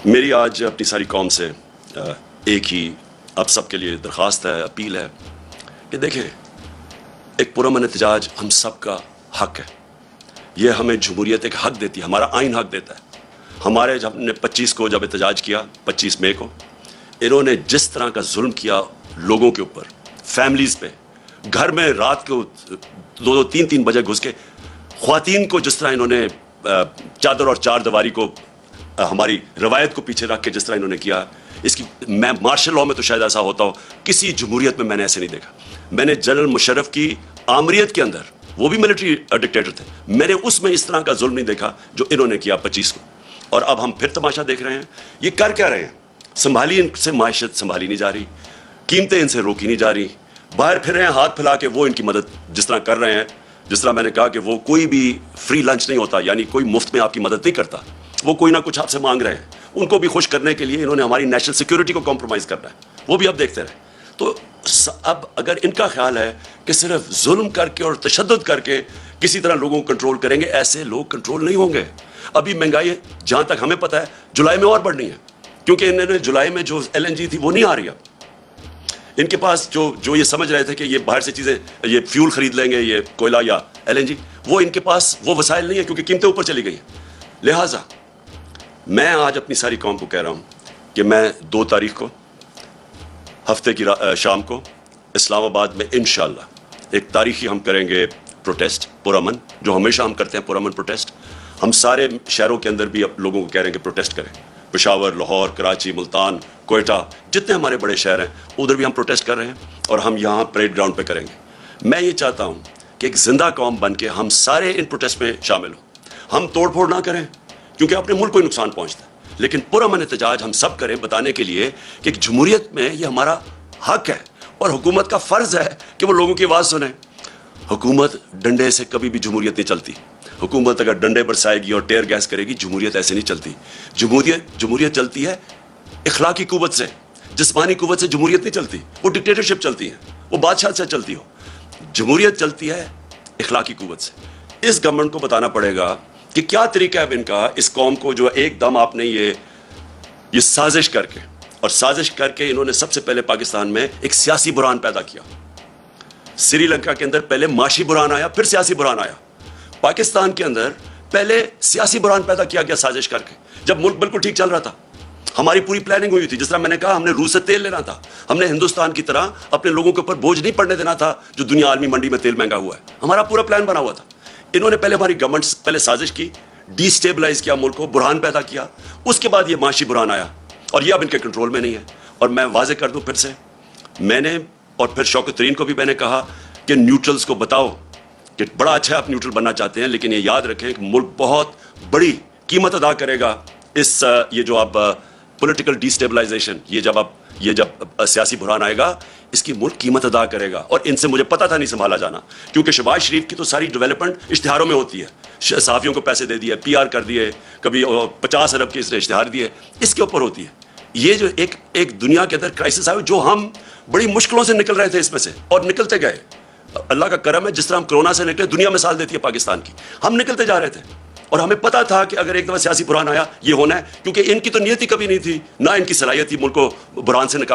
میری آج اپنی ساری قوم سے ایک ہی اب سب کے لیے درخواست ہے، اپیل ہے کہ دیکھیں، ایک پرامن احتجاج ہم سب کا حق ہے. یہ ہمیں جمہوریت ایک حق دیتی ہے، ہمارا آئین حق دیتا ہے. ہمارے جب ہم نے 25 کو جب احتجاج کیا، 25 مئی کو، انہوں نے جس طرح کا ظلم کیا لوگوں کے اوپر، فیملیز پہ، گھر میں رات کو 2-3 بجے گھس کے خواتین کو جس طرح انہوں نے چادر اور چار دیواری کو ہماری روایت کو پیچھے رکھ کے جس طرح انہوں نے کیا، اس کی میں مارشل لاء میں تو شاید ایسا ہوتا ہو، کسی جمہوریت میں میں نے ایسے نہیں دیکھا. میں نے جنرل مشرف کی آمریت کے اندر، وہ بھی ملٹری ڈکٹیٹر تھے، میں نے اس میں اس طرح کا ظلم نہیں دیکھا جو انہوں نے کیا 25 کو. اور اب ہم پھر تماشا دیکھ رہے ہیں. یہ کر کیا رہے ہیں؟ سنبھالی ان سے معیشت سنبھالی نہیں جا رہی، قیمتیں ان سے روکی نہیں جا رہی، باہر پھر رہے ہیں ہاتھ پھیلا کے وہ ان کی مدد جس طرح کر رہے ہیں. جس طرح میں نے کہا کہ وہ کوئی بھی فری لنچ نہیں ہوتا، یعنی کوئی مفت میں آپ کی مدد نہیں کرتا، وہ کوئی نہ کچھ آپ سے مانگ رہے ہیں. ان کو بھی خوش کرنے کے لیے انہوں نے ہماری نیشنل سیکیورٹی کو کمپرومائز کرنا ہے، وہ بھی اب دیکھتے رہے. تو اب اگر ان کا خیال ہے کہ صرف ظلم کر کے اور تشدد کر کے کسی طرح لوگوں کو کنٹرول کریں گے، ایسے لوگ کنٹرول نہیں ہوں گے. ابھی مہنگائی جہاں تک ہمیں پتہ ہے جولائی میں اور بڑھنی ہے، کیونکہ انہوں نے جولائی میں جو LNG تھی وہ نہیں آ رہی. اب ان کے پاس جو یہ سمجھ رہے تھے کہ یہ باہر سے چیزیں، یہ فیول خرید لیں گے، یہ کوئلہ یا LNG، وہ ان کے پاس وہ وسائل نہیں ہے کیونکہ قیمتیں اوپر چلی گئی ہیں. لہٰذا میں آج اپنی ساری قوم کو کہہ رہا ہوں کہ میں 2 تاریخ کو ہفتے کی شام کو اسلام آباد میں انشاءاللہ ایک تاریخی ہم کریں گے پروٹیسٹ پرامن، جو ہمیشہ ہم کرتے ہیں پرامن پروٹیسٹ. ہم سارے شہروں کے اندر بھی اب لوگوں کو کہہ رہے ہیں کہ پروٹیسٹ کریں. پشاور، لاہور، کراچی، ملتان، کوئٹہ، جتنے ہمارے بڑے شہر ہیں ادھر بھی ہم پروٹیسٹ کر رہے ہیں اور ہم یہاں پریڈ گراؤنڈ پہ کریں گے. میں یہ چاہتا ہوں کہ ایک زندہ قوم بن کے ہم سارے ان پروٹیسٹ میں شامل ہوں. ہم توڑ پھوڑ نہ کریں کیونکہ اپنے ملک کو ہی نقصان پہنچتا ہے، لیکن پرامن احتجاج ہم سب کریں بتانے کے لیے کہ ایک جمہوریت میں یہ ہمارا حق ہے اور حکومت کا فرض ہے کہ وہ لوگوں کی آواز سنیں. حکومت ڈنڈے سے کبھی بھی جمہوریت نہیں چلتی. حکومت اگر ڈنڈے برسائے گی اور ٹیئر گیس کرے گی، جمہوریت ایسے نہیں چلتی. جمہوریت چلتی ہے اخلاقی قوت سے، جسمانی قوت سے جمہوریت نہیں چلتی. وہ ڈکٹیٹرشپ چلتی ہے، وہ بادشاہ سے چلتی ہو. جمہوریت چلتی ہے اخلاقی قوت سے. اس گورنمنٹ کو بتانا پڑے گا کہ کیا طریقہ ہے ان کا، اس قوم کو جو ایک دم آپ نے یہ سازش کر کے انہوں نے سب سے پہلے پاکستان میں ایک سیاسی بحران پیدا کیا. سری لنکا کے اندر پہلے معاشی بحران آیا، پھر سیاسی بحران آیا. پاکستان کے اندر پہلے سیاسی بحران پیدا کیا گیا سازش کر کے، جب ملک بالکل ٹھیک چل رہا تھا. ہماری پوری پلاننگ ہوئی تھی. جس طرح میں نے کہا، ہم نے روس سے تیل لینا تھا، ہم نے ہندوستان کی طرح اپنے لوگوں کے اوپر بوجھ نہیں پڑنے دینا تھا جو دنیا عالمی منڈی میں تیل مہنگا ہوا ہے. ہمارا پورا پلان بنا ہوا تھا. انہوں نے پہلے ہماری گورنمنٹ پہلے سازش کی، ڈی اسٹیبلائز کیا ملک کو، بحران پیدا کیا. اس کے بعد یہ معاشی بحران آیا اور یہ اب ان کے کنٹرول میں نہیں ہے. اور میں واضح کر دوں پھر سے، میں نے اور پھر شوکت ترین کو بھی میں نے کہا کہ نیوٹرلز کو بتاؤ کہ بڑا اچھا آپ نیوٹرل بننا چاہتے ہیں، لیکن یہ یاد رکھیں کہ ملک بہت بڑی قیمت ادا کرے گا اس یہ جو اب پولیٹیکل ڈی اسٹیبلائزیشن، یہ جب سیاسی بحران آئے گا، اس کی ملک قیمت ادا کرے گا. اور ان سے مجھے پتا تھا نہیں سنبھالا جانا، کیونکہ شہباز شریف کی تو ساری ڈیولپمنٹ اشتہاروں میں ہوتی ہے. صحافیوں کو پیسے دے دیے، PR کر دیے، کبھی 50 ارب کے اس نے اشتہار دیے، اس کے اوپر ہوتی ہے. یہ جو ایک دنیا کے اندر کرائسس آئے جو ہم بڑی مشکلوں سے نکل رہے تھے اس میں سے، اور نکلتے گئے. اللہ کا کرم ہے، جس طرح ہم کرونا سے نکلے، دنیا مثال دیتی ہے پاکستان کی. ہم نکلتے جا رہے تھے اور ہمیں پتا تھا کہ اگر ایک دفعہ سیاسی بحران آیا یہ ہونا ہے، کیونکہ ان کی تو نیتی کبھی نہیں تھی، نہ ان کی صلاحیت تھی ملک کو بحران سے نکال